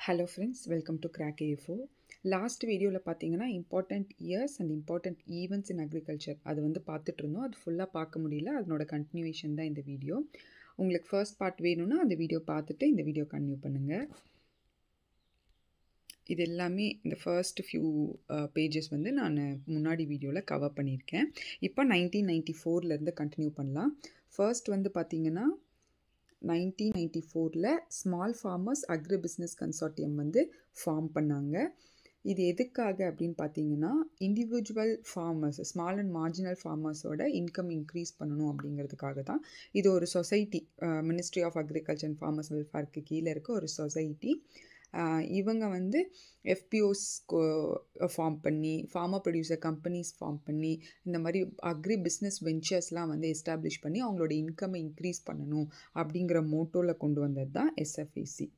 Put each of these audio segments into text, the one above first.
Hello friends, welcome to Crack AFO. Last வீடியோவில் பார்த்தீங்கன்னா important years and important events in agriculture அது வந்து பார்த்துட்டு இருந்தோம். அது ஃபுல்லாக பார்க்க முடியல, அதனோட கண்டினியூவேஷன் தான் இந்த வீடியோ. உங்களுக்கு ஃபர்ஸ்ட் பார்ட் வேணும்னா அந்த வீடியோ பார்த்துட்டு இந்த வீடியோ கன்டினியூ பண்ணுங்கள். இது எல்லாமே இந்த ஃபர்ஸ்ட் ஃபியூ பேஜஸ் வந்து நான் முன்னாடி வீடியோவில் கவர் பண்ணியிருக்கேன். இப்போ 1994 கண்டினியூ பண்ணலாம். ஃபர்ஸ்ட் வந்து பார்த்தீங்கன்னா 1994 small farmers agri business consortium வந்து ஃபார்ம் பண்ணாங்க. இது எதுக்காக அப்படின்னு பார்த்தீங்கன்னா individual farmers, small and marginal ஃபார்மர்ஸோட இன்கம் இன்க்ரீஸ் பண்ணணும் அப்படிங்கிறதுக்காக தான். இது ஒரு society, ministry of agriculture and farmers வெல்ஃபேருக்கு கீழே இருக்க ஒரு சொசைட்டி. இவங்க வந்து எஃபிஓஸ் ஃபார்ம் பண்ணி, ஃபார்மர் ப்ரொடியூசர் கம்பெனிஸ் ஃபார்ம் பண்ணி, இந்த மாதிரி அக்ரி பிஸ்னஸ் வெஞ்சர்ஸ்லாம் வந்து எஸ்டாப்ளிஷ் பண்ணி அவங்களோட இன்கம்மை இன்க்ரீஸ் பண்ணணும் அப்படிங்கிற மோட்டோவில் கொண்டு வந்தது தான் எஸ்எஃப்ஏசி.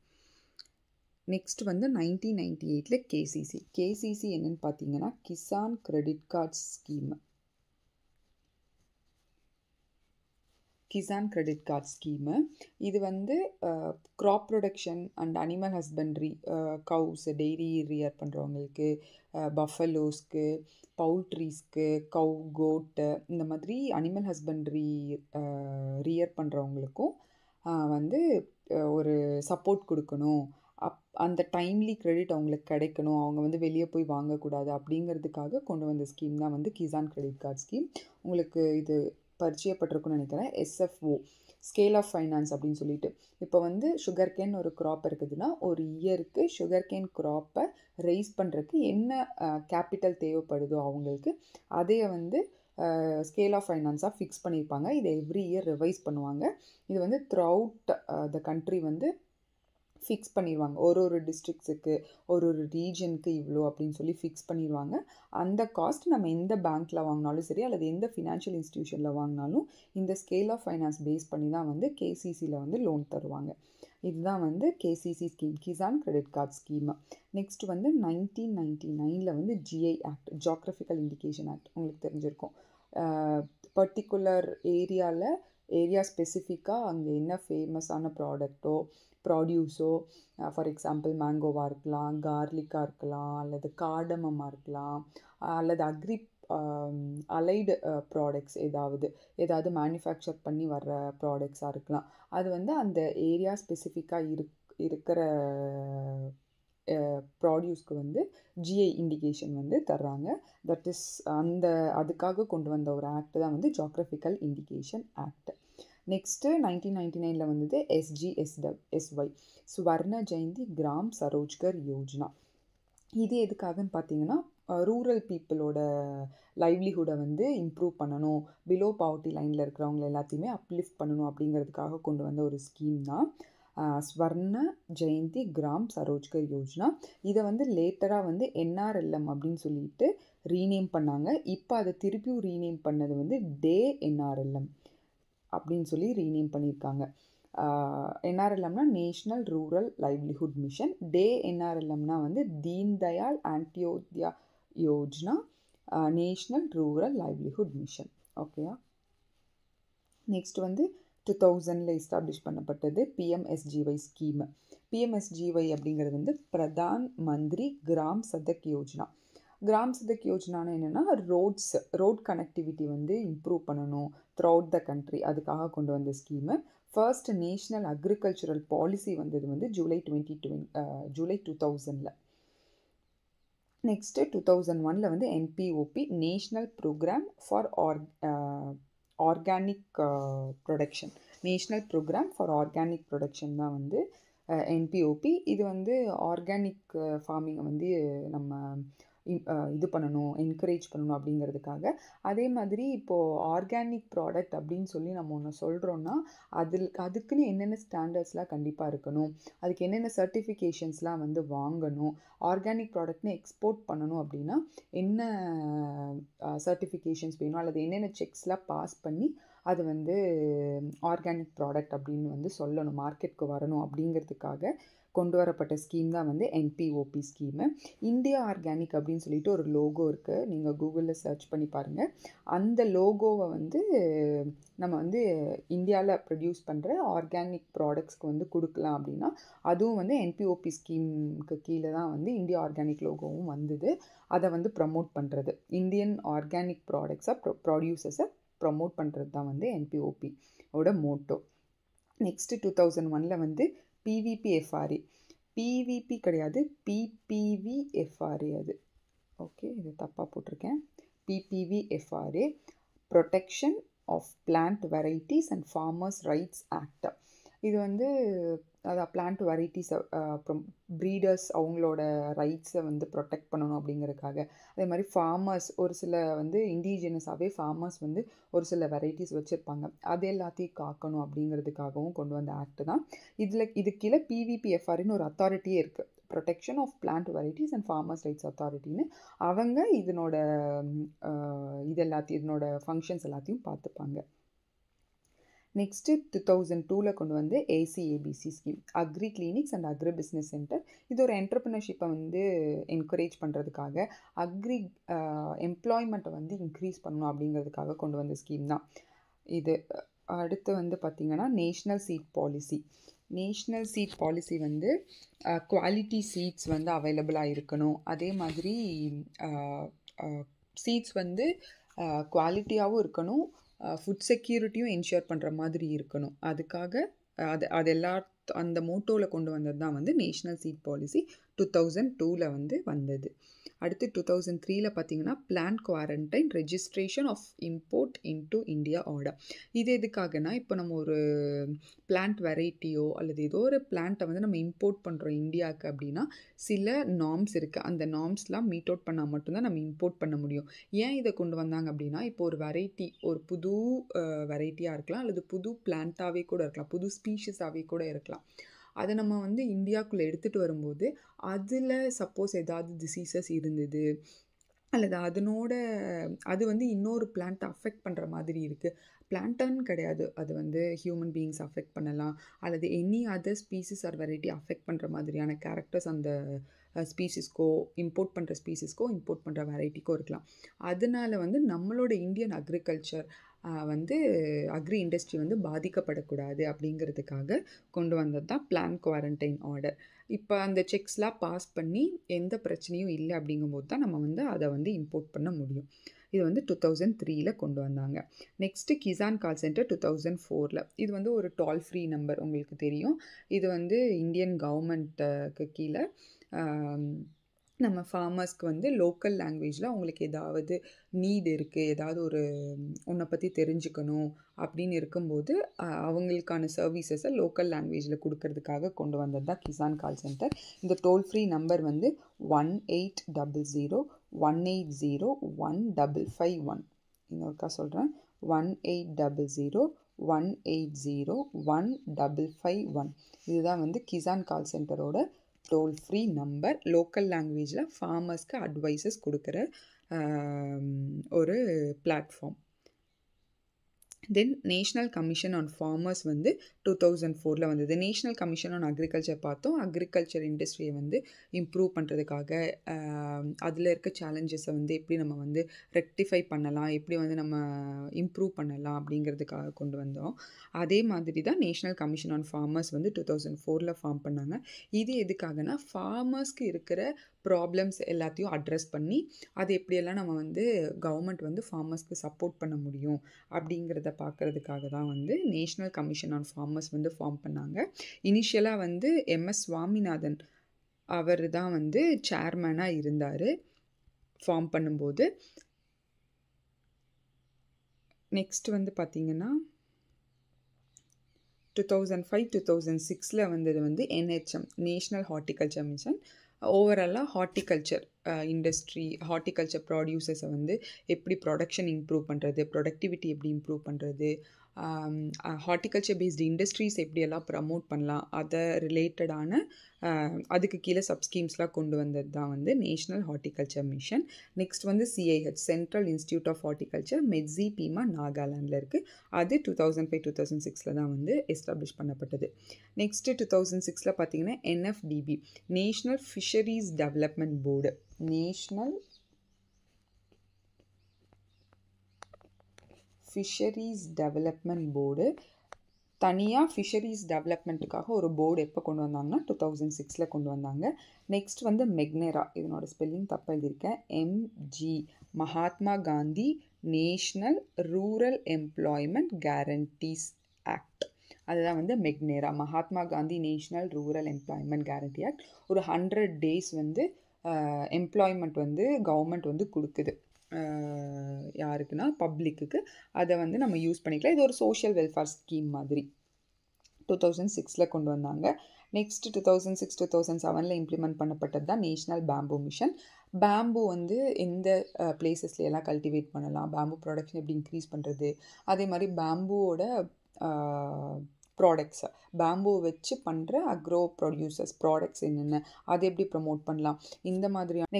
நெக்ஸ்ட் வந்து 1998 கேசிசி என்னன்னு பார்த்தீங்கன்னா Kisan credit card scheme. Kisan credit card scheme இது வந்து crop production and animal husbandry, cows dairy rear பண்ணுறவங்களுக்கு, பஃபலோஸ்க்கு, பவுல்ட்ரீஸ்க்கு, கவு கோட்டு, இந்த மாதிரி அனிமல் ஹஸ்பண்ட்ரி ரியர் பண்ணுறவங்களுக்கும் வந்து ஒரு சப்போர்ட் கொடுக்கணும். அந்த டைம்லி கிரெடிட் அவங்களுக்கு கிடைக்கணும், அவங்க வந்து வெளியே போய் வாங்கக்கூடாது அப்படிங்கிறதுக்காக கொண்டு வந்த ஸ்கீம் தான் வந்து கிசான் கிரெடிட் கார்ட் ஸ்கீம். உங்களுக்கு இது பரிச்சயப்பட்டிருக்குன்னு நினைக்கிறேன். எஸ்எஃப்ஓ, ஸ்கேல் ஆஃப் ஃபைனான்ஸ் அப்படின்னு சொல்லிட்டு. இப்போ வந்து சுகர் கேன் ஒரு க்ராப் இருக்குதுன்னா ஒரு இயருக்கு சுகர் கேன் க்ராப்பை ரைஸ் பண்ணுறதுக்கு என்ன கேபிட்டல் தேவைப்படுதோ அவங்களுக்கு அதைய வந்து ஸ்கேல் ஆஃப் ஃபைனான்ஸாக ஃபிக்ஸ் பண்ணியிருப்பாங்க. இதை எவ்ரி இயர் ரிவைஸ் பண்ணுவாங்க. இது வந்து த்ரூ அவுட் த கண்ட்ரி வந்து ஃபிக்ஸ் பண்ணிடுவாங்க. ஒரு டிஸ்ட்ரிக்ஸுக்கு, ஒரு ரீஜனுக்கு இவ்வளோ அப்படின்னு சொல்லி ஃபிக்ஸ் பண்ணிடுவாங்க. அந்த காஸ்ட் நம்ம எந்த பேங்க்கில் வாங்கினாலும் சரி அல்லது எந்த ஃபினான்ஷியல் இன்ஸ்டிடியூஷனில் வாங்கினாலும் இந்த ஸ்கேல் ஆஃப் ஃபைனான்ஸ் பேஸ் பண்ணி தான் வந்து கேசிசியில் வந்து லோன் தருவாங்க. இதுதான் வந்து KCC scheme, Kisan credit card scheme. Next வந்து 1999 வந்து ஜிஐ ஆக்ட், ஜியோக்ராஃபிக்கல் இண்டிகேஷன் ஆக்ட், உங்களுக்கு தெரிஞ்சிருக்கும். பர்டிகுலர் ஏரியா ஸ்பெசிஃபிக்காக அங்கே என்ன ஃபேமஸான ப்ராடியூஸோ, ஃபார் எக்ஸாம்பிள் மேங்கோவாக இருக்கலாம், கார்லிக்காக இருக்கலாம், அல்லது கார்டமமாக இருக்கலாம், அல்லது அலைடு ப்ராடக்ட்ஸ் ஏதாவது மேனுஃபேக்சர் பண்ணி வர்ற ப்ராடக்ட்ஸாக இருக்கலாம். அது வந்து அந்த ஏரியா ஸ்பெசிஃபிக்காக இருக்கிற ப்ராடியூஸ்க்கு வந்து ஜிஐ இண்டிகேஷன் வந்து தர்றாங்க. தட் இஸ் அதுக்காக கொண்டு வந்த ஒரு ஆக்ட் தான் வந்து ஜியோக்ராஃபிக்கல் இண்டிகேஷன் ஆக்ட். நெக்ஸ்ட்டு 1999 வந்தது SGSY, ஸ்வர்ண ஜெயந்தி கிராம் சரோஜ்கர் யோஜனா. இது எதுக்காகன்னு பார்த்தீங்கன்னா ரூரல் பீப்புளோட லைவ்லிஹுட்டை வந்து இம்ப்ரூவ் பண்ணணும், பிலோ பாவர்ட்டி லைனில் இருக்கிறவங்க எல்லாத்தையுமே அப்லிஃப்ட் பண்ணணும் அப்படிங்கிறதுக்காக கொண்டு வந்த ஒரு ஸ்கீம் தான் ஸ்வர்ண ஜெயந்தி கிராம் சரோஜ்கர் யோஜனா. இதை வந்து லேட்டராக வந்து NRLM அப்படின்னு சொல்லிட்டு ரீநேம் பண்ணாங்க. இப்போ அதை திருப்பியும் ரீநேம் பண்ணது வந்து NRLM அப்படின்னு சொல்லி ரீநேம் பண்ணியிருக்காங்க. NRLMனா நேஷ்னல் ரூரல் லைவ்லிஹுட் மிஷன், NRLMனா வந்து Deen Dayal Antyodaya Yojana national rural livelihood mission. ஓகேயா. நெக்ஸ்ட் வந்து 2000 எஸ்டாப்ளிஷ் பண்ணப்பட்டது PMSGY ஸ்கீமு. PMSGY அப்படிங்கிறது வந்து பிரதான் மந்திரி கிராம் சதக் யோஜனா. கிராம் சதக் யோஜனான்னு என்னென்னா ரோட் கனெக்டிவிட்டி வந்து இம்ப்ரூவ் பண்ணணும் த்ரூ அவுட் த கண்ட்ரி, அதுக்காக கொண்டு வந்த scheme. First national agricultural policy வந்தது வந்து ஜூலை 2000. நெக்ஸ்ட்டு 2001 வந்து NPOP, national program for organic production. National program for organic production தான் வந்து NPOP. இது வந்து ஆர்கானிக் ஃபார்மிங்கை வந்து நம்ம இது பண்ணணும், என்கரேஜ் பண்ணணும் அப்படிங்கிறதுக்காக. அதே மாதிரி இப்போது ஆர்கானிக் ப்ராடக்ட் அப்படின்னு சொல்லி நம்ம ஒன்று சொல்கிறோன்னா அதுக்குன்னு என்னென்ன ஸ்டாண்டர்ட்ஸ்லாம் கண்டிப்பாக இருக்கணும், அதுக்கு என்னென்ன சர்டிஃபிகேஷன்ஸ்லாம் வந்து வாங்கணும், ஆர்கானிக் ப்ராடக்ட்னு எக்ஸ்போர்ட் பண்ணணும் அப்படின்னா என்ன சர்டிஃபிகேஷன்ஸ் வேணும் அல்லது என்னென்ன செக்ஸ்லாம் பாஸ் பண்ணி அது வந்து ஆர்கானிக் ப்ராடக்ட் அப்படின்னு வந்து சொல்லணும், மார்க்கெட்டுக்கு வரணும் அப்படிங்கிறதுக்காக கொண்டு வரப்பட்ட ஸ்கீம் தான் வந்து என்பிஓபி ஸ்கீமு. இந்தியா ஆர்கானிக் அப்படின்னு சொல்லிட்டு ஒரு லோகோ இருக்குது, நீங்கள் கூகுளில் சர்ச் பண்ணி பாருங்கள். அந்த லோகோவை வந்து நம்ம வந்து இந்தியாவில் ப்ரொடியூஸ் பண்ணுற ஆர்கானிக் ப்ராடக்ட்ஸ்க்கு வந்து கொடுக்கலாம் அப்படின்னா, அதுவும் வந்து என்பிஓபி ஸ்கீமுக்கு கீழே தான் வந்து இந்தியா ஆர்கானிக் லோகோவும் வந்தது. அதை வந்து ப்ரமோட் பண்ணுறது, இந்தியன் ஆர்கானிக் ப்ராடக்ட்ஸை ப்ரமோட் பண்ணுறது தான் வந்து என்பிஓபி ஓட மோட்டோ. நெக்ஸ்ட்டு 2001 வந்து பிவிபிஎஃப்ஆர்ஏ, பிவிபி கிடையாது, பிபிவிஎஃப்ஆர்ஏ, அது ஓகே, இது தப்பாக போட்டிருக்கேன். PPVFRA, protection of plant varieties and farmers rights act. இது வந்து அதான் பிளான்ட் வெரைட்டிஸை அப்புறம் ப்ரீடர்ஸ் அவங்களோட ரைட்ஸை வந்து ப்ரொடெக்ட் பண்ணணும் அப்படிங்கிறதுக்காக. அதே மாதிரி ஃபார்மர்ஸ் ஒரு சில வந்து இண்டிஜினஸாகவே ஃபார்மர்ஸ் வந்து ஒரு சில வெரைட்டிஸ் வச்சுருப்பாங்க, அது எல்லாத்தையும் காக்கணும் அப்படிங்கிறதுக்காகவும் கொண்டு வந்த ஆக்ட் தான். இது கீழே பிவிபிஎஃப்ஆர்னு ஒரு அத்தாரிட்டியே இருக்குது, protection of plant varieties and farmers rights அத்தாரிட்டின்னு. அவங்க இதனோட இதனோட ஃபங்க்ஷன்ஸ் எல்லாத்தையும் பார்த்துப்பாங்க. நெக்ஸ்ட்டு 2002 கொண்டு வந்து ACABC scheme, agri clinics and agri business centre. இது ஒரு என்டர்ப்ரினர்ஷிப்பை வந்து என்கரேஜ் பண்ணுறதுக்காக, அக்ரி எம்ப்ளாய்மெண்ட்டை வந்து இன்க்ரீஸ் பண்ணணும் அப்படிங்கிறதுக்காக கொண்டு வந்த ஸ்கீம் தான் இது. அடுத்து வந்து பார்த்திங்கன்னா national seed policy. National seed policy வந்து குவாலிட்டி சீட்ஸ் வந்து அவைலபிளாக இருக்கணும். அதே மாதிரி சீட்ஸ் வந்து குவாலிட்டியாகவும் இருக்கணும், ஃபுட் செக்யூரிட்டியும் என்ஷூர் பண்ணுற மாதிரி இருக்கணும். அதுக்காக அது அந்த மோட்டோவில் கொண்டு வந்தது தான் வந்து நேஷ்னல் சீட் பாலிசி 2002 வந்து வந்தது. அடுத்து 2003 பார்த்தீங்கன்னா plant quarantine registration of import into India order. இது எதுக்காகனா, இப்போ நம்ம ஒரு பிளான்ட் வெரைட்டியோ அல்லது ஏதோ ஒரு பிளான்ட்டை வந்து நம்ம இம்போர்ட் பண்ணுறோம் இந்தியாவுக்கு அப்படின்னா, சில நார்ம்ஸ் இருக்குது, அந்த நார்ம்ஸ்லாம் மீட் அவுட் பண்ணால் மட்டும்தான் நம்ம இம்போர்ட் பண்ண முடியும். ஏன் இதை கொண்டு வந்தாங்க அப்படின்னா, இப்போ ஒரு வெரைட்டி ஒரு புது வெரைட்டியாக இருக்கலாம், அல்லது புது பிளான்ட்டாகவே கூட இருக்கலாம், புது ஸ்பீஷஸாகவே கூட இருக்கலாம். அதை நம்ம வந்து இந்தியாவுக்குள்ளே எடுத்துகிட்டு வரும்போது அதில் சப்போஸ் ஏதாவது டிசீசஸ் இருந்தது அல்லது அது வந்து இன்னொரு பிளான்ட்டை அஃபெக்ட் பண்ணுற மாதிரி இருக்குது, பிளான்ட்டான்னு கிடையாது, அது வந்து ஹியூமன் பீயிங்ஸ் அஃபெக்ட் பண்ணலாம், அல்லது any other species or variety affect பண்ணுற மாதிரியான கேரக்டர்ஸ் அந்த ஸ்பீசிஸ்க்கோ இம்போர்ட் பண்ணுற வெரைட்டிக்கோ இருக்கலாம். அதனால வந்து நம்மளோட இந்தியன் அக்ரிகல்ச்சர் வந்து அக்ரி இண்டஸ்ட்ரி வந்து பாதிக்கப்படக்கூடாது அப்படிங்கிறதுக்காக கொண்டு வந்தது தான் பிளான்ட் குவாரண்டைன் ஆர்டர். இப்போ அந்த செக்ஸ்லாம் பாஸ் பண்ணி எந்த பிரச்சனையும் இல்லை அப்படிங்கும்போது தான் நம்ம வந்து அதை வந்து இம்போர்ட் பண்ண முடியும். இது வந்து 2003 கொண்டு வந்தாங்க. Next Kisan call centre 2004. இது வந்து ஒரு டோல் ஃப்ரீ நம்பர், உங்களுக்கு தெரியும். இது வந்து இந்தியன் கவர்மெண்ட்டுக்கு கீழே நம்ம ஃபார்மர்ஸ்க்கு வந்து லோக்கல் லாங்குவேஜில் அவங்களுக்கு ஏதாவது நீட் இருக்குது, ஏதாவது ஒன்றை பற்றி தெரிஞ்சுக்கணும் அப்படின்னு இருக்கும்போது அவங்களுக்கான சர்வீசஸை லோக்கல் லாங்குவேஜில் கொடுக்கறதுக்காக கொண்டு வந்தது தான் கிசான் கால் சென்டர். இந்த டோல் ஃப்ரீ நம்பர் வந்து 1800-180-1551. இன்னொருக்கா சொல்கிறேன், 1800-180-1551. இதுதான் வந்து கிசான் கால் சென்டரோட டோல் ஃப்ரீ நம்பர். லோக்கல் லாங்குவேஜில் ஃபார்மர்ஸ்க்கு அட்வைசஸ் கொடுக்குற ஒரு platform. Then national commission on farmers வந்து 2004 வந்தது. நேஷ்னல் கமிஷன் ஆன் அக்ரிகல்ச்சர் பார்த்தோம், அக்ரிகல்ச்சர் இண்டஸ்ட்ரியை வந்து இம்ப்ரூவ் பண்ணுறதுக்காக அதில் இருக்க சேலஞ்சஸை வந்து எப்படி நம்ம வந்து ரெக்டிஃபை பண்ணலாம், எப்படி வந்து நம்ம இம்ப்ரூவ் பண்ணலாம் அப்படிங்கிறதுக்காக கொண்டு வந்தோம். அதே மாதிரி தான் நேஷ்னல் கமிஷன் ஆன் ஃபார்மர்ஸ் வந்து 2004 ஃபார்ம் பண்ணாங்க. இது எதுக்காகனா, ஃபார்மர்ஸ்க்கு இருக்கிற ப்ராப்ளம்ஸ் எல்லாத்தையும் அட்ரஸ் பண்ணி அது எப்படியெல்லாம் நம்ம வந்து கவர்மெண்ட் வந்து ஃபார்மர்ஸ்க்கு சப்போர்ட் பண்ண முடியும் அப்படிங்கிறத பார்க்குறதுக்காக தான் வந்து நேஷ்னல் கமிஷன் ஆன் ஃபார்மர்ஸ் வந்து ஃபார்ம் பண்ணாங்க. இனிஷியலாக வந்து MS சுவாமிநாதன் அவர் தான் வந்து சேர்மனாக இருந்தார் ஃபார்ம் பண்ணும்போது. நெக்ஸ்ட் வந்து பார்த்திங்கன்னா 2005-2006 வந்தது வந்து NHM, நேஷ்னல் ஹார்டிகல்ச்சர் மிஷன். ஓவராலாக ஹார்டிகல்ச்சர் இண்டஸ்ட்ரி, ஹார்டிகல்ச்சர் ப்ராடியூசர்ஸை வந்து எப்படி ப்ரொடக்ஷன் இம்ப்ரூவ் பண்ணுறது, ப்ரொடக்டிவிட்டி எப்படி இம்ப்ரூவ் பண்ணுறது, ஹார்ட்டிகல்ச்சர் பேஸ்டு இண்டஸ்ட்ரீஸ் எப்படியெல்லாம் ப்ரமோட் பண்ணலாம் அதை ரிலேட்டடான அதுக்கு கீழே சப்ஸ்கீம்ஸ்லாம் கொண்டு வந்தது தான் வந்து நேஷ்னல் ஹார்ட்டிகல்ச்சர் மிஷன். நெக்ஸ்ட் வந்து CIH, central institute of horticulture, Medziphema நாகாலாண்டில் இருக்குது. அது 2005-2006 தான் வந்து எஸ்டாப்ளிஷ் பண்ணப்பட்டது. நெக்ஸ்ட்டு 2006 பார்த்தீங்கன்னா NFDB, national fisheries development board. National fisheries development board தனியாக ஃபிஷரிஸ் டெவலப்மெண்ட்டுக்காக ஒரு போர்டு எப்போ கொண்டு வந்தாங்கன்னா 2006 கொண்டு வந்தாங்க. நெக்ஸ்ட் வந்து மெக்னேரா, இதனோட ஸ்பெல்லிங் தப்பாக எழுதியிருக்கேன், MG, Mahatma Gandhi national rural employment guarantees act. அதுதான் வந்து MGNREGA, Mahatma Gandhi national rural employment guarantee act. ஒரு 100 days வந்து எம்ப்ளாய்மெண்ட் வந்து கவர்மெண்ட் வந்து கொடுக்குது. யாருக்குன்னா பப்ளிக்கு. அதை வந்து நம்ம யூஸ் பண்ணிக்கலாம். இது ஒரு சோஷியல் வெல்ஃபேர் ஸ்கீம் மாதிரி 2006 கொண்டு வந்தாங்க. நெக்ஸ்ட் 2006-2007 இம்ப்ளிமெண்ட் பண்ணப்பட்டது தான் நேஷ்னல் பேம்பு மிஷன். பேம்பு வந்து எந்த பிளேசஸ்லையெல்லாம் கல்டிவேட் பண்ணலாம், பேம்பு ப்ரொடக்ஷன் எப்படி இன்க்ரீஸ் பண்ணுறது, அதே மாதிரி பேம்புவோட ப்ராடக்ட்ஸ், பேம்பு வச்சு பண்ணுற அக்ரோ ப்ரொடியூசர்ஸ் ப்ராடக்ட்ஸ் என்னென்ன, அதை எப்படி ப்ரமோட் பண்ணலாம், இந்த மாதிரியான.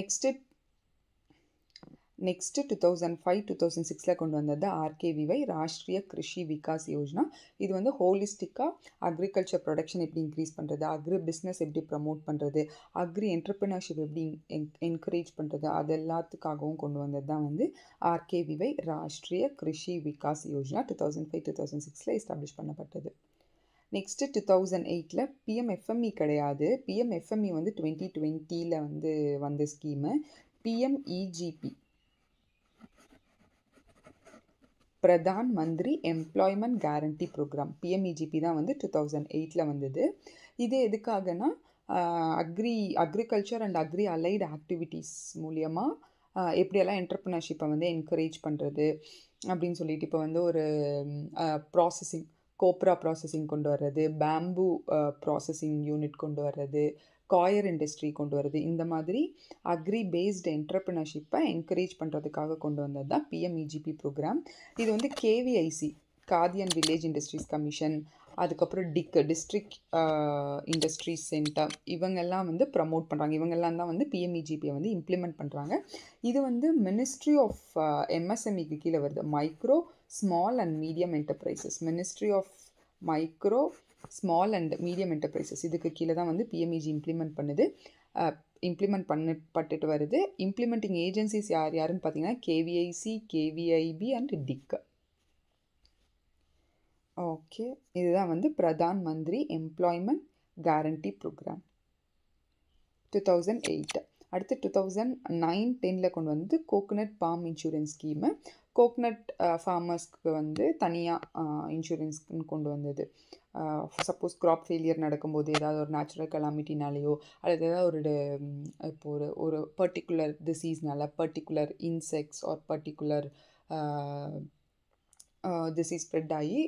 நெக்ஸ்ட்டு 2005-2006 கொண்டு வந்தது ஆர்கேவிஒய், ராஷ்ட்ரிய கிருஷி விகாஸ் யோஜனா. இது வந்து ஹோலிஸ்டிக்காக அக்ரிகல்ச்சர் ப்ரொடக்ஷன் எப்படி இன்க்ரீஸ் பண்ணுறது, அக்ரி பிஸ்னஸ் எப்படி ப்ரமோட் பண்ணுறது, அக்ரி என்டர்ப்ரினர்ஷிப் எப்படி என்கரேஜ் பண்ணுறது, அது எல்லாத்துக்காகவும் கொண்டு வந்தது தான் வந்து ஆர்கேவிஒய், ராஷ்ட்ரிய கிருஷி விகாஸ் யோஜனா. 2005-2006 எஸ்டாப்ளிஷ் பண்ணப்பட்டது. நெக்ஸ்ட்டு 2008 பிஎம்எஃப்எம்இ கிடையாது. பிஎம்எஃப்எம்இ வந்து 2020 வந்து வந்த scheme. PMEGP, Pradhan Mantri employment guarantee program, PMEGP தான் வந்து 2008 வந்தது. இது எதுக்காகனா agriculture and agri allied activities மூலியமாக எப்படியெல்லாம் என்டர்ப்ரினர்ஷிப்பை வந்து என்கரேஜ் பண்ணுறது அப்படின்னு சொல்லிட்டு, இப்போ வந்து ஒரு ப்ராசஸிங், கோப்ரா ப்ராசஸிங் கொண்டு வர்றது, பேம்பு ப்ராசஸிங் யூனிட் கொண்டு வர்றது, காயர் இண்டஸ்ட்ரி கொண்டு வருது, இந்த மாதிரி அக்ரி பேஸ்டு என்டர்ப்ரினர்ஷிப்பை என்கரேஜ் பண்ணுறதுக்காக கொண்டு வந்தது தான் பிஎம்இஜிபி ப்ரோக்ராம். இது வந்து KVIC, Khadi and village industries commission, அதுக்கப்புறம் டிஸ்ட்ரிக்ட் இண்டஸ்ட்ரீஸ் சென்டர், இவங்கெல்லாம் வந்து ப்ரமோட் பண்ணுறாங்க. இவங்கெல்லாம் தான் வந்து பிஎம்இஜிபியை வந்து இம்ப்ளிமெண்ட் பண்ணுறாங்க. இது வந்து மினிஸ்ட்ரி ஆஃப் எம்எஸ்எம்இக்கு கீழே வருது, micro small and medium enterprises. Ministry of micro small and medium enterprises, இதுக்கு கீழே தான் வந்து பிஎம்இஜி இம்ப்ளிமெண்ட் பண்ணப்பட்டுட்டு வருது. இம்ப்ளிமெண்டிங் ஏஜென்சிஸ் யாருன்னு பார்த்தீங்கன்னா கேவிஐசி, கேவிஐபி அண்ட் டிக். ஓகே, இதுதான் வந்து பிரதான் மந்திரி எம்ப்ளாய்மெண்ட் கேரண்டி ப்ரோக்ராம் 2008. அடுத்து 2009-10 கொண்டு வந்து coconut palm insurance scheme. Coconut ஃபார்மர்ஸ்க்கு வந்து தனியாக இன்சூரன்ஸ்ன்னு கொண்டு வந்தது. சப்போஸ் க்ராப் ஃபெயிலியர் நடக்கும்போது, ஏதாவது ஒரு நேச்சுரல் கலாமிட்டினாலேயோ அல்லது ஏதாவது இப்போ ஒரு பர்டிகுலர் டிசீஸ்னால, particular insects or particular disease spread ஆகி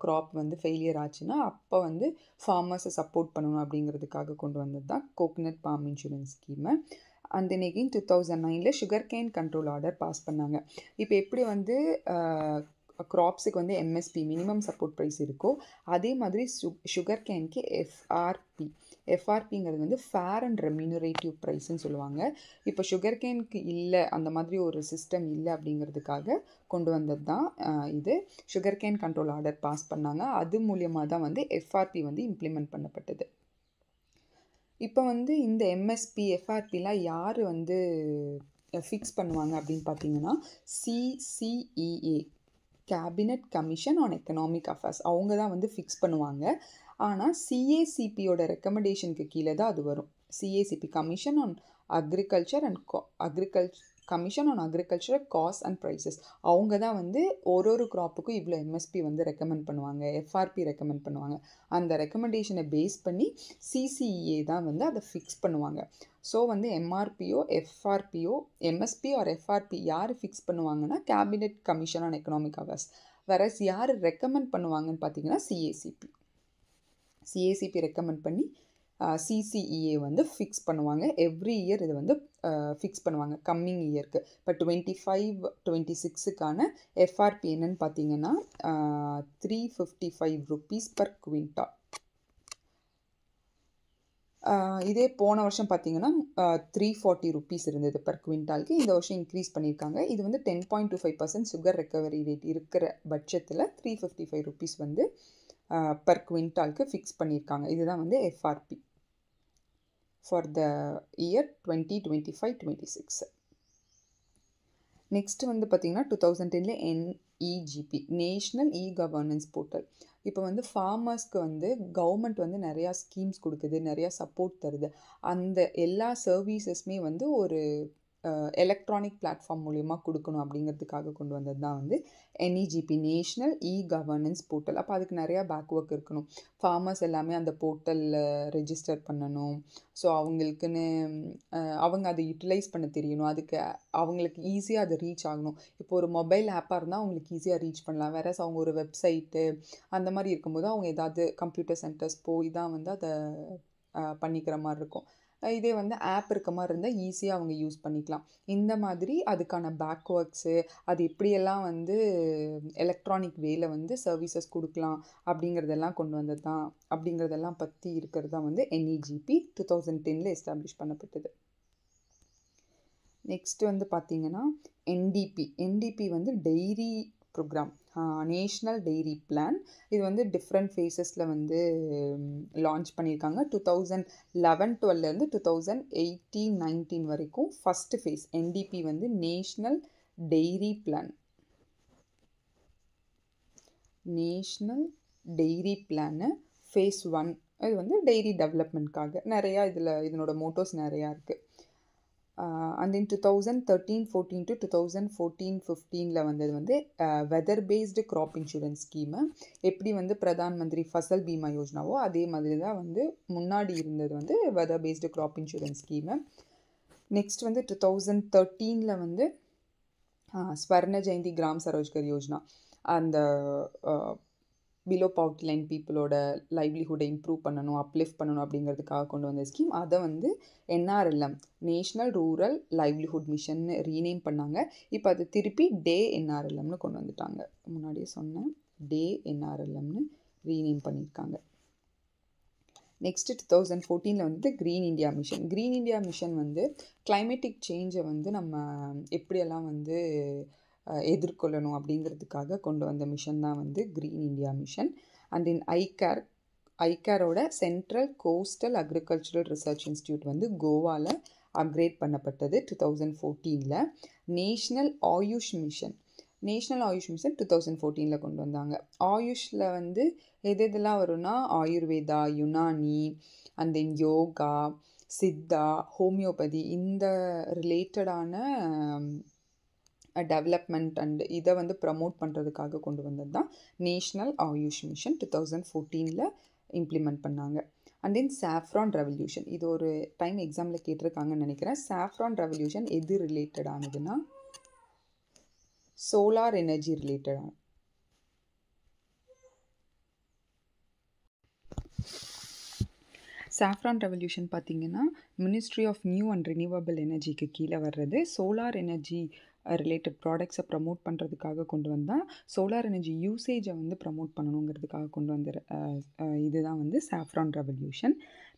க்ராப் வந்து ஃபெயிலியர் ஆச்சுன்னா அப்போ வந்து ஃபார்மர்ஸை சப்போர்ட் பண்ணணும் அப்படிங்கிறதுக்காக கொண்டு வந்தது தான் coconut palm insurance scheme. And then again 2009 sugar cane control order pass பண்ணாங்க. இப்போ எப்படி வந்து க்ராப்ஸுக்கு வந்து எம்எஸ்பி மினிமம் சப்போர்ட் ப்ரைஸ் இருக்கோ, அதே மாதிரி சுகர் கேனுக்கு எஃப்ஆர்பிங்கிறது வந்து ஃபேர் அண்ட் ரெம்யூனரேட்டிவ் ப்ரைஸ்ன்னு சொல்லுவாங்க. இப்போ சுகர் கேனுக்கு இல்லை, அந்த மாதிரி ஒரு சிஸ்டம் இல்லை அப்படிங்கிறதுக்காக கொண்டு வந்தது தான் இது sugar cane control order pass பண்ணாங்க. அது மூலியமாக தான் வந்து எஃப்ஆர்பி வந்து இம்ப்ளிமெண்ட் பண்ணப்பட்டது. இப்போ வந்து இந்த எம்எஸ்பி எஃப்ஆர்பிலாம் யார் வந்து ஃபிக்ஸ் பண்ணுவாங்க அப்படின்னு பார்த்தீங்கன்னா CCEA, cabinet commission on economic affairs, அவங்க தான் வந்து ஃபிக்ஸ் பண்ணுவாங்க. ஆனால் சிஏசிபியோட ரெக்கமெண்டேஷனுக்கு கீழே தான் அது வரும். CACP, commission on agriculture cost and prices, அவங்க தான் வந்து ஒரு க்ராப்புக்கும் இவ்வளோ எம்எஸ்பி வந்து ரெக்கமெண்ட் பண்ணுவாங்க, எஃப்ஆர்பி ரெக்கமெண்ட் பண்ணுவாங்க. அந்த ரெக்கமெண்டேஷனை பேஸ் பண்ணி சிசிஇஏ தான் வந்து அதை ஃபிக்ஸ் பண்ணுவாங்க. ஸோ வந்து எம்ஆர்பியோ எஃப்ஆர்பியோ எம்எஸ்பி ஆர் எஃப்ஆர்பி யார் ஃபிக்ஸ் பண்ணுவாங்கன்னா cabinet commission on economic affairs. Whereas யார் ரெக்கமெண்ட் பண்ணுவாங்கன்னு பார்த்தீங்கன்னா சிஏசிபி ரெக்கமெண்ட் பண்ணி சிசிஇஏ வந்து ஃபிக்ஸ் பண்ணுவாங்க. எவ்ரி இயர் இது வந்து ஃபிக்ஸ் பண்ணுவாங்க கம்மிங் இயருக்கு. இப்போ 25-26க்கான எஃப்ஆர்பி என்னன்னு பார்த்தீங்கன்னா ₹355 per quintal. இதே போன வருஷம் பார்த்தீங்கன்னா ₹340 இருந்தது பர் குவிண்டாலுக்கு. இந்த வருஷம் இன்க்ரீஸ் பண்ணியிருக்காங்க. இது வந்து 10.25% சுகர் ரெக்கவரி ரேட் இருக்கிற பட்சத்தில் ₹355 வந்து பர் குவிண்டாலுக்கு ஃபிக்ஸ் பண்ணியிருக்காங்க. இதுதான் வந்து FRP for the year 2025-26. Next வந்து பார்த்தீங்கன்னா 2010ல் NEGP national e governance portal. இப்போ வந்து ஃபார்மர்ஸ்க்கு வந்து கவர்மெண்ட் வந்து நிறையா ஸ்கீம்ஸ் கொடுக்குது, நிறையா சப்போர்ட் தருது. அந்த எல்லா சர்வீசஸ்மே வந்து ஒரு எலக்ட்ரானிக் பிளாட்ஃபார்ம் மூலயமா கொடுக்கணும் அப்படிங்கிறதுக்காக கொண்டு வந்தது தான் வந்து NEGP national e governance portal. அப்போ அதுக்கு நிறையா பேக் ஒர்க் இருக்கணும். ஃபார்மர்ஸ் எல்லாமே அந்த போர்ட்டலில் ரெஜிஸ்டர் பண்ணணும். ஸோ அவங்களுக்குன்னு அவங்க அதை யூட்டிலைஸ் பண்ண தெரியணும். அதுக்கு அவங்களுக்கு ஈஸியாக அதை ரீச் ஆகணும். இப்போ ஒரு மொபைல் ஆப்பாக இருந்தால் அவங்களுக்கு ஈஸியாக ரீச் பண்ணலாம். வேற அவங்க ஒரு வெப்சைட்டு அந்த மாதிரி இருக்கும்போது அவங்க ஏதாவது கம்ப்யூட்டர் சென்டர்ஸ் போய் தான் வந்து அதை பண்ணிக்கிற மாதிரி இருக்கும். இதே வந்து ஆப் இருக்க மாதிரி இருந்தால் ஈஸியாக அவங்க யூஸ் பண்ணிக்கலாம். இந்த மாதிரி அதுக்கான பேக் ஒர்க்ஸு அது எப்படியெல்லாம் வந்து எலக்ட்ரானிக் வேல வந்து சர்வீசஸ் கொடுக்கலாம் அப்படிங்கிறதெல்லாம் கொண்டு வந்தது தான். அப்படிங்கிறதெல்லாம் பற்றி இருக்கிறது தான் வந்து NEGP 2010ல் எஸ்டாப்ளிஷ் பண்ணப்பட்டது. நெக்ஸ்ட் வந்து பார்த்தீங்கன்னா NDP வந்து dairy program, national dairy plan. இது வந்து டிஃப்ரெண்ட் ஃபேஸஸில் வந்து லான்ச் பண்ணியிருக்காங்க. 2011-12லேருந்து 2018-19 வரைக்கும் ஃபஸ்ட்டு ஃபேஸ் NDP வந்து national dairy plan. National dairy plan phase 1 இது வந்து டெய்ரி டெவலப்மெண்ட்காக நிறையா இதனோட மோட்டோஸ் நிறையா இருக்குது. அண்ட் தென் 2013-14 to 2014-15ல் வந்தது வந்து weather based crop insurance scheme. எப்படி வந்து பிரதான் மந்திரி ஃபசல் பீமா யோஜனாவோ அதே மாதிரி தான் வந்து முன்னாடி இருந்தது வந்து weather based crop insurance scheme. Next வந்து 2013ல் வந்து ஸ்வர்ண ஜெயந்தி கிராம் சரோஜ்கர் யோஜனா, அந்த பிலோ பவர்ட்டி லைன் பீப்புளோட லைவ்லிஹுட்டை இம்ப்ரூவ் பண்ணணும், அப்லிஃப்ட் பண்ணணும் அப்படிங்கிறதுக்காக கொண்டு வந்த ஸ்கீம். அதை வந்து NRLM நேஷ்னல் ரூரல் லைவ்லிஹுட் மிஷன்னு ரீநேம் பண்ணாங்க. இப்போ அது திருப்பி டே NRLMனு கொண்டு வந்துட்டாங்க. முன்னாடியே சொன்னேன், டே NRLMனு ரீநேம் பண்ணியிருக்காங்க. நெக்ஸ்ட்டு 2014ல் வந்து green India mission. Green India mission வந்து கிளைமேட்டிக் சேஞ்சை வந்து நம்ம எப்படியெல்லாம் வந்து எதிர்கொள்ளணும் அப்படிங்கிறதுக்காக கொண்டு வந்த மிஷன் தான் வந்து green India mission. And then ஐகேரோட central coastal agricultural research institute வந்து கோவாவில் அப்கிரேட் பண்ணப்பட்டது 2014ல். நேஷ்னல் ஆயுஷ் மிஷன் 2014ல் கொண்டு வந்தாங்க. ஆயுஷில் வந்து எதெல்லாம் வரும்னா Ayurveda, Unani, and then yoga, Siddha, homeopathy இந்த ரிலேட்டடான டெவலப்மெண்ட் அண்ட் இதை வந்து ப்ரமோட் பண்ணுறதுக்காக கொண்டு வந்தது தான் நேஷ்னல் ஆயுஷ் மிஷன் 2014ல் இம்ப்ளிமெண்ட் பண்ணாங்க. அண்ட் தென் சாஃப்ரான் ரெவல்யூஷன், இது ஒரு டைம் எக்ஸாமில் கேட்டிருக்காங்கன்னு நினைக்கிறேன். சாஃப்ரான் ரெவல்யூஷன் எது ரிலேட்டடானதுன்னா சோலார் எனர்ஜி ரிலேட்டடான. சாஃப்ரான் ரெவல்யூஷன் பார்த்திங்கன்னா ministry of new and renewable எனர்ஜிக்கு கீழே வர்றது. சோலார் எனர்ஜி ரிலேட்டட் ப்ராடக்ட்ஸை ப்ரமோட் பண்ணுறதுக்காக கொண்டு வந்தால் சோலார் எனர்ஜி யூசேஜை வந்து ப்ரமோட் பண்ணணுங்கிறதுக்காக கொண்டு வந்த இதுதான் வந்து சாஃப்ரான் ரெவல்யூஷன்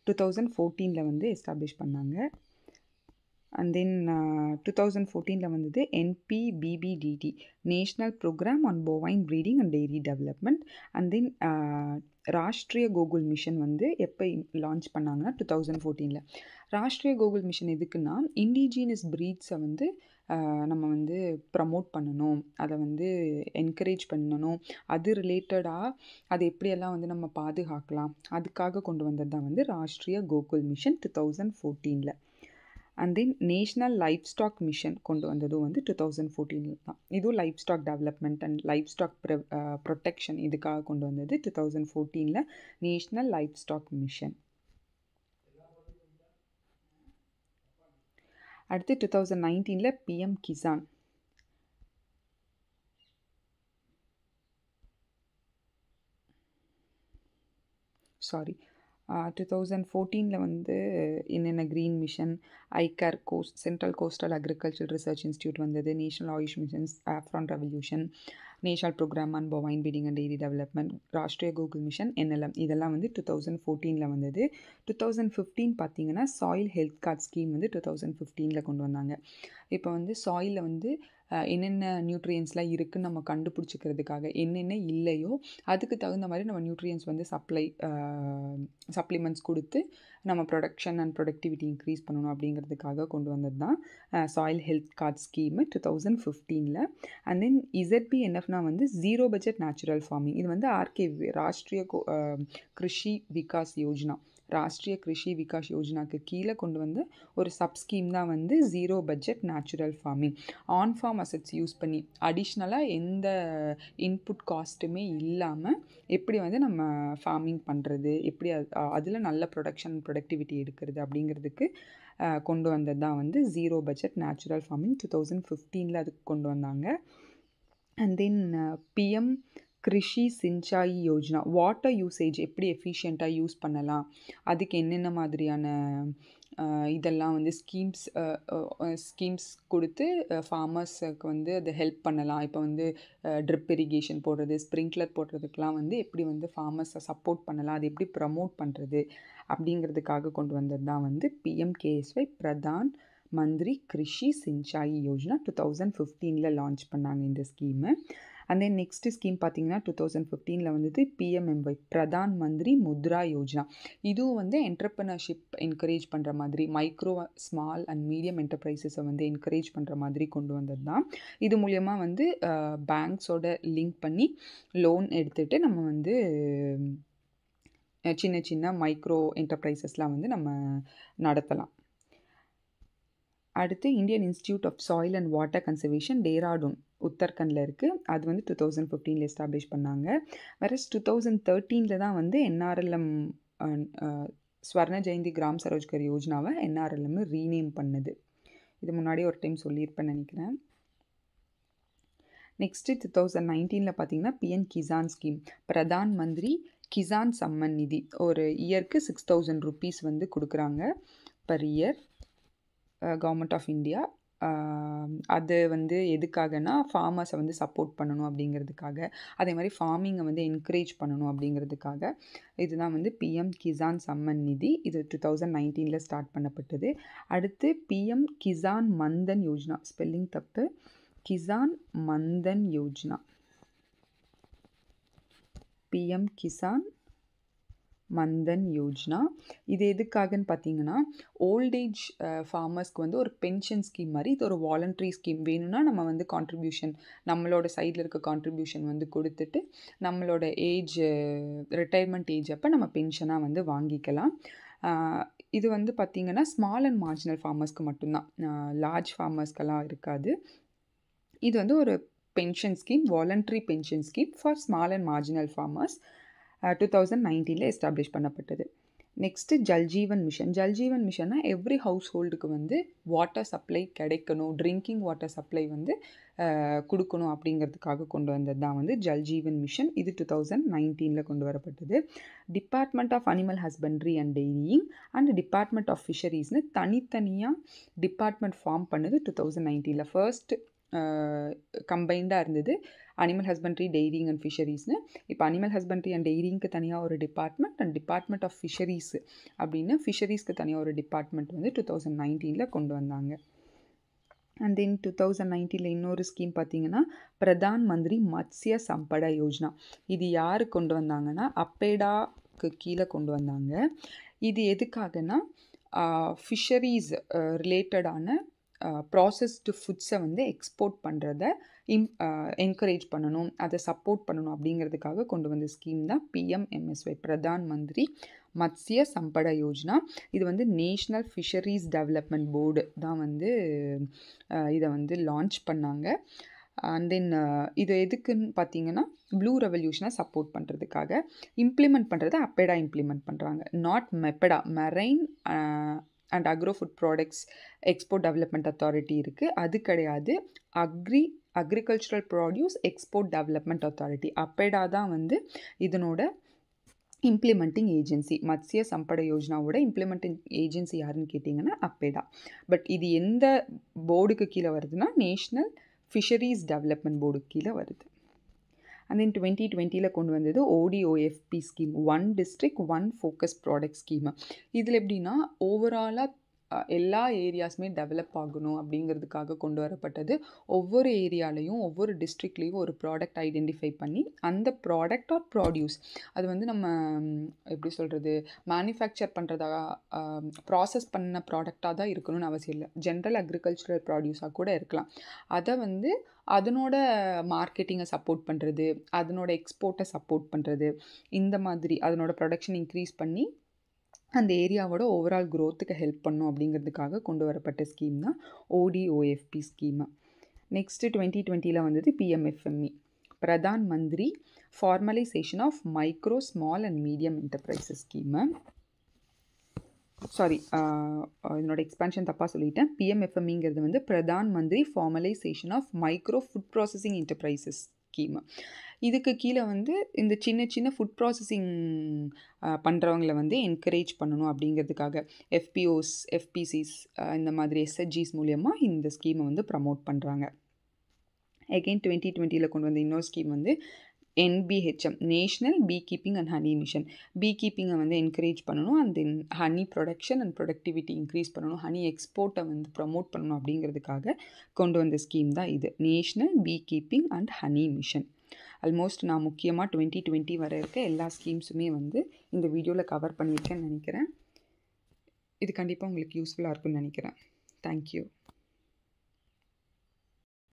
2014ல் வந்து எஸ்டாப்ளிஷ் பண்ணாங்க. அண்ட் தென் 2014ல் வந்தது NPBBDT national programme on bovine breeding and dairy development. And then Rashtriya Gokul mission வந்து எப்போ லான்ச் பண்ணாங்கன்னா 2014ல். ராஷ்ட்ரிய கோகுல் மிஷன் எதுக்குன்னா இண்டிஜினஸ் ப்ரீட்ஸை வந்து நம்ம வந்து ப்ரமோட் பண்ணணும், அதை வந்து என்கரேஜ் பண்ணணும், அது ரிலேட்டடாக அது எப்படியெல்லாம் வந்து நம்ம பாதுகாக்கலாம் அதுக்காக கொண்டு வந்தது தான் வந்து ராஷ்ட்ரிய கோகுல் மிஷன் 2014ல். And then national livestock mission கொண்டு வந்ததும் வந்து 2014 தான். இதுவும் livestock development and livestock protection இதுக்காக கொண்டு வந்தது 2014ல் நேஷ்னல் லைஃப் ஸ்டாக் மிஷன். அடுத்து 2019ல் PM கிசான். 2014 வந்து என்னென்ன green mission, ICAR central coastal agriculture research institute வந்தது, national AYUSH missions, saffron revolution, national programme on bovine breeding and dairy development, Rashtriya Gokul mission, NLM இதெல்லாம் வந்து 2014 வந்தது. 2015 பார்த்தீங்கன்னா சாயில் ஹெல்த் கார்ட் ஸ்கீம் வந்து 2015 கொண்டு வந்தாங்க. இப்போ வந்து சாயிலில் வந்து என்னென்ன நியூட்ரியன்ஸ்லாம் இருக்குதுன்னு நம்ம கண்டுபிடிச்சிக்கிறதுக்காக என்னென்ன இல்லையோ அதுக்கு தகுந்த மாதிரி நம்ம நியூட்ரியன்ஸ் வந்து சப்ளிமெண்ட்ஸ் கொடுத்து நம்ம ப்ரொடக்ஷன் அண்ட் ப்ரொடக்டிவிட்டி இன்க்ரீஸ் பண்ணணும் அப்படிங்கிறதுக்காக கொண்டு வந்தது தான் soil health card scheme 2015. And then ZBNFனா வந்து ஜீரோ பட்ஜெட் நேச்சுரல் ஃபார்மிங். இது வந்து ராஷ்ட்ரிய கிருஷி விகாஸ் யோஜனா, ராஷ்ட்ரிய கிருஷி விகாஸ் யோஜனாக்கு கீழே கொண்டு வந்த ஒரு சப்ஸ்கீம் தான் வந்து zero budget natural farming. On farm assets use பண்ணி அடிஷ்னலாக எந்த இன்புட் காஸ்ட்டுமே இல்லாமல் எப்படி வந்து நம்ம ஃபார்மிங் பண்ணுறது, எப்படி அதில் நல்ல ப்ரொடக்டிவிட்டி எடுக்கிறது அப்படிங்கிறதுக்கு கொண்டு வந்தது தான் வந்து ஜீரோ பட்ஜெட் நேச்சுரல் ஃபார்மிங். 2015 அதுக்கு கொண்டு வந்தாங்க. And then PM Krishi Sinchayee Yojana, water usage எப்படி எஃபிஷியண்ட்டாக யூஸ் பண்ணலாம், அதுக்கு என்னென்ன மாதிரியான இதெல்லாம் வந்து ஸ்கீம்ஸ் கொடுத்து ஃபார்மர்ஸுக்கு வந்து அதை ஹெல்ப் பண்ணலாம். இப்போ வந்து ட்ரிப் இரிகேஷன் போடுறது, ஸ்ப்ரிங்க்லர் போடுறதுக்கெலாம் வந்து எப்படி வந்து ஃபார்மர்ஸை சப்போர்ட் பண்ணலாம், அது எப்படி ப்ரமோட் பண்ணுறது அப்படிங்கிறதுக்காக கொண்டு வந்தது தான் வந்து PMKSY, பிரதான் மந்திரி கிருஷி சிஞ்சாயி யோஜனா. 2015 லான்ச் பண்ணாங்க இந்த scheme. And then next scheme பார்த்தீங்கன்னா 2015 வந்தது PMMY, பிரதான் மந்திரி முத்ரா யோஜனா. இதுவும் வந்து என்டர்ப்ரனர்ஷிப் என்கரேஜ் பண்ணுற மாதிரி, மைக்ரோ ஸ்மால் அண்ட் மீடியம் என்டர்பிரைசஸை வந்து என்கரேஜ் பண்ணுற மாதிரி கொண்டு வந்தது தான். இது மூலயமா வந்து பேங்க்ஸோட லிங்க் பண்ணி லோன் எடுத்துகிட்டு நம்ம வந்து சின்ன சின்ன மைக்ரோ என்டர்பிரைசஸ்லாம் வந்து நம்ம நடத்தலாம். அடுத்து Indian institute of soil and water conservation, Dehradun, உத்தரகண்டில் இருக்குது. அது வந்து 2015 எஸ்டாப்ளிஷ் பண்ணாங்க. வேற 2013 தான் வந்து NRLM ஸ்வர்ண ஜெயந்தி கிராம் சரோஜ்கர் யோஜனாவை NRLM ரீநேம் பண்ணுது. இது முன்னாடி ஒரு டைம் சொல்லியிருப்பேன்னு நினைக்கிறேன். நெக்ஸ்ட்டு 2019 பார்த்தீங்கன்னா PM Kisan scheme, Pradhan Mantri Kisan summon நிதி. ஒரு இயருக்கு 6000 rupees வந்து கொடுக்குறாங்க per year government of India. அது வந்து எதுக்காகனா ஃபார்மர்ஸை வந்து சப்போர்ட் பண்ணணும் அப்படிங்கிறதுக்காக, அதே மாதிரி ஃபார்மிங்கை வந்து என்கரேஜ் பண்ணணும் அப்படிங்கிறதுக்காக இதுதான் வந்து PM கிசான் சம்மன் நிதி. இது 2019 ஸ்டார்ட் பண்ணப்பட்டது. அடுத்து PM கிசான் மந்தன் யோஜனா, ஸ்பெல்லிங் தப்பு, கிசான் மந்தன் யோஜனா, PM கிசான் மந்தன் யோஜனா. இது எதுக்காகன்னு பார்த்தீங்கன்னா ஓல்டேஜ் ஃபார்மர்ஸ்க்கு வந்து ஒரு பென்ஷன் ஸ்கீம் மாதிரி. இது ஒரு வாலண்ட்ரி ஸ்கீம். வேணும்னா நம்ம வந்து கான்ட்ரிபியூஷன், நம்மளோட சைடில் இருக்க கான்ட்ரிபியூஷன் வந்து கொடுத்துட்டு நம்மளோட ரிட்டையர்மெண்ட் ஏஜ் அப்போ நம்ம பென்ஷனாக வந்து வாங்கிக்கலாம். இது வந்து பார்த்திங்கன்னா ஸ்மால் அண்ட் மார்ஜினல் ஃபார்மர்ஸ்க்கு மட்டும்தான், லார்ஜ் ஃபார்மர்ஸ்க்கெல்லாம் இருக்காது. இது வந்து ஒரு pension scheme, voluntary pension scheme for small and marginal farmers. 2019 establish பண்ணப்பட்டது. Next Jal Jeevan mission. ஜல்ஜீவன் மிஷன்னா எவ்ரி ஹவுஸ் ஹோல்டுக்கு வந்து வாட்டர் சப்ளை கிடைக்கணும், ட்ரிங்கிங் வாட்டர் சப்ளை வந்து கொடுக்கணும் அப்படிங்கிறதுக்காக கொண்டு வந்தது தான் வந்து ஜல்ஜீவன் மிஷன். இது 2019 கொண்டு வரப்பட்டது. Department of animal husbandry and டெய்ரியிங் அண்ட் டிபார்ட்மெண்ட் ஆஃப் ஃபிஷரிஸ்னு தனித்தனியாக டிபார்ட்மெண்ட் ஃபார்ம் பண்ணது 2019. ஃபர்ஸ்ட் கம்பைண்டாக இருந்தது அனிமல் ஹஸ்பண்ட்ரி, டெய்ரிங் அண்ட் ஃபிஷரிஸ்னு. இப்போ அனிமல் ஹஸ்பண்ட்ரி அண்ட் டெய்ரிங்க்கு தனியாக ஒரு department and department of fisheries அப்படின்னு ஃபிஷரிஸ்க்கு தனியாக ஒரு டிபார்ட்மெண்ட் வந்து 2019 கொண்டு வந்தாங்க. அண்ட் தென் 2019 இன்னொரு ஸ்கீம் பார்த்தீங்கன்னா பிரதான் மந்திரி மத்ஸ்ய சம்படா யோஜனா. இது யார் கொண்டு வந்தாங்கன்னா அப்பேடாக்கு கீழே கொண்டு வந்தாங்க. இது எதுக்காகனா ஃபிஷரிஸ் ரிலேட்டடான ப்ராசஸ்டு ஃபுட்ஸை வந்து எக்ஸ்போர்ட் பண்ணுறத என்கரேஜ் பண்ணணும், அதை சப்போர்ட் பண்ணணும் அப்படிங்கிறதுக்காக கொண்டு வந்த ஸ்கீம் தான் PMMSY, பிரதான் மந்திரி மத்ஸ்ய சம்படா யோஜனா. இது வந்து நேஷ்னல் ஃபிஷரிஸ் டெவலப்மெண்ட் போர்டு தான் வந்து இதை வந்து லான்ச் பண்ணாங்க. அண்ட் தென் இது எதுக்குன்னு பார்த்தீங்கன்னா ப்ளூ ரெவல்யூஷனை சப்போர்ட் பண்ணுறதுக்காக. இம்ப்ளிமெண்ட் பண்ணுறது அப்பேடா இம்ப்ளிமெண்ட் பண்ணுறாங்க, not MPEDA. Marine and agro food products export development authority இருக்குது, அது கிடையாது. Agricultural produce export development authority, APEDA தான் வந்து இதனோட இம்ப்ளிமெண்டிங் ஏஜென்சி மத்ஸ்ய சம்பட யோஜனாவோட இம்ப்ளிமெண்டிங் ஏஜென்சி யாருன்னு கேட்டிங்கன்னா அப்பேடா. பட் இது எந்த போர்டுக்கு கீழே வருதுன்னா நேஷ்னல் ஃபிஷரிஸ் டெவலப்மெண்ட் போர்டுக்கு கீழே வருது. அண்ட் தென் 2020 கொண்டு வந்தது ODOFP scheme, one district one focus product scheme. இதில் எப்படின்னா ஓவராலாக எல்லா ஏரியாஸுமே டெவலப் ஆகணும் அப்படிங்கிறதுக்காக கொண்டு வரப்பட்டது. ஒவ்வொரு ஏரியாலையும் ஒவ்வொரு டிஸ்ட்ரிக்ட்லேயும் ஒரு ப்ராடக்ட் ஐடென்டிஃபை பண்ணி அந்த ப்ராடக்ட் ஆர் ப்ராடியூஸ் அது வந்து நம்ம எப்படி சொல்கிறது மேனுஃபேக்சர் பண்ணுறதா ப்ராசஸ் பண்ண ப்ராடக்டாக தான் இருக்கணும்னு அவசியம் இல்லை. ஜென்ரல் அக்ரிகல்ச்சரல் ப்ராடியூஸாக கூட இருக்கலாம். அதை வந்து அதனோட மார்க்கெட்டிங்கை சப்போர்ட் பண்ணுறது, அதனோட எக்ஸ்போர்ட்டை சப்போர்ட் பண்ணுறது, இந்த மாதிரி அதனோட ப்ரொடக்ஷன் இன்க்ரீஸ் பண்ணி அந்த ஏரியாவோட ஓவரால் க்ரோத்துக்கு ஹெல்ப் பண்ணும் அப்படிங்கிறதுக்காக கொண்டு வரப்பட்ட ஸ்கீம் தான் ODOFP ஸ்கீமு. நெக்ஸ்ட்டு 2020 வந்தது PMFME, Pradhan Mantri formalisation of micro small and medium enterprises scheme. Sorry, இதனோட எக்ஸ்பான்ஷன் தப்பாக சொல்லிட்டேன். PMFMEங்கிறது வந்து Pradhan Mantri formalisation of micro food processing enterprises scheme. இதுக்கு கீழே வந்து இந்த சின்ன சின்ன ஃபுட் ப்ராசஸிங் பண்ணுறவங்கள வந்து என்கரேஜ் பண்ணணும் அப்படிங்கிறதுக்காக FPOs, FPCs இந்த மாதிரி SHGs மூலியமாக இந்த ஸ்கீமை வந்து ப்ரமோட் பண்ணுறாங்க. அகெயின் 2020 கொண்டு வந்த இன்னொரு ஸ்கீம் வந்து NBHM, national beekeeping and honey mission. பீ கீப்பிங்கை வந்து என்கரேஜ் பண்ணணும், and then honey production and productivity increase பண்ணணும், ஹனி எக்ஸ்போர்ட்டை வந்து ப்ரமோட் பண்ணணும் அப்படிங்கிறதுக்காக கொண்டு வந்த ஸ்கீம் தான் இது, national beekeeping and honey mission. Almost நான் முக்கியமாக 2020 வர இருக்க எல்லா ஸ்கீம்ஸுமே வந்து இந்த வீடியோவில் கவர் பண்ணியிருக்கேன்னு நினைக்கிறேன். இது கண்டிப்பாக உங்களுக்கு யூஸ்ஃபுல்லாக இருக்குன்னு நினைக்கிறேன். தேங்க்யூ.